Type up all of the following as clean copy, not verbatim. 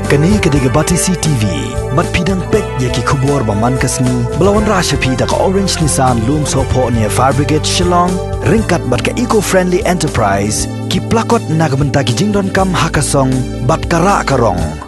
Kani kediga bati CTV, mat pidang pek yaki kubur baman kasni, belawan rasha pida ka Orange Nissan Loom Sopo near Fire Brigade Shillong, ringkat bat ka eco-friendly enterprise, ki plakot nagamenta ki jingdon kam hakasong, bat kara karong.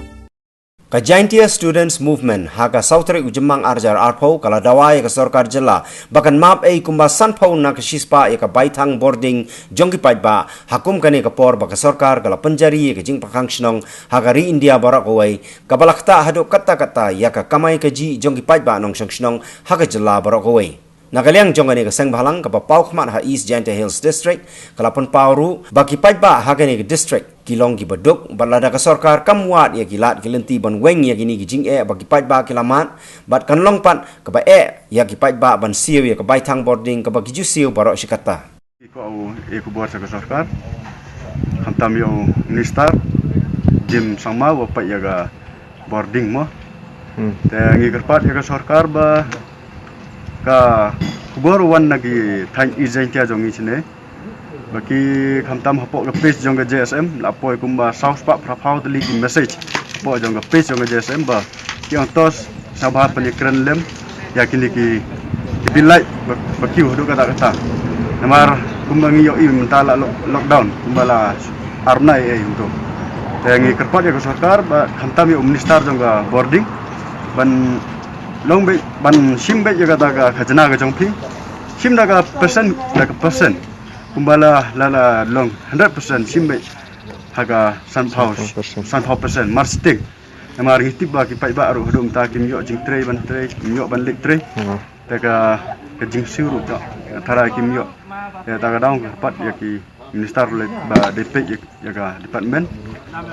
Ka Jaintia Students Movement haka Sautri Ujemang Arjar Arpo kala dawai ka Sarkar Jilla bahkan map kumba sanpau na ka shispa ka baitang boarding jongki ba hakum kani ka por baka Sarkar kala penjari ka jing pakang shnong haka ri India barak kawai ka balakta hado kata ka kamai ka ji jongki ba nong shnong haka Jilla barak kawai. Nakaliang jongani ka seng balang ka pau khmat ha East Jaintia Hills District kala pun pauru baki ba haka ni ka district kilong ki baduk balada ka Sarkar kamwat ya kilat kilenti ban weng ya gini gijing bagi ba kilamat bat kan long pat ka ba ya ki ba ban siu ya ka baitang boarding ka bagi jusiu barok shikata ko ku buat sa Sarkar hantam yo minister jim sama wa pa ya ga boarding mo te ngi kerpat ya ka Sarkar ba ka kubor wan nagi thain Jaintia jongi chine baki khamtam hapok ke page jong ke JSM lapoi kumba south pak prapau teli ki message po jong ke page jong ke JSM ba ki ontos sabah penikren lem yakini ki bilai baki hudu kata namar kumba ngi yo mentala lockdown kumba la arna untuk tengi kerpat ya ke Sarkar ba khamtam yo minister jong ke boarding ban long be ban sim be jaga daga khajna ga jongpi sim daga persen kumbala lala long 100% sim be haga sanpau persen marsting namar hitib ba ki pai ba ru hudum ta kim yo jing tre ban lik tre daga ke jing siru ta thara kim yo ya daga daung pat ya ki minister ba DP jaga department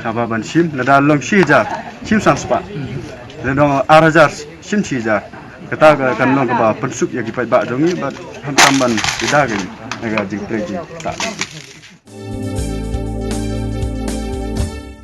sabah ban sim lada long shija sim sanspa ledong arajar sim shija kata kan long ba pensuk ya ki pai ba jongi ba hantam ban tidak ni agak jing tre tak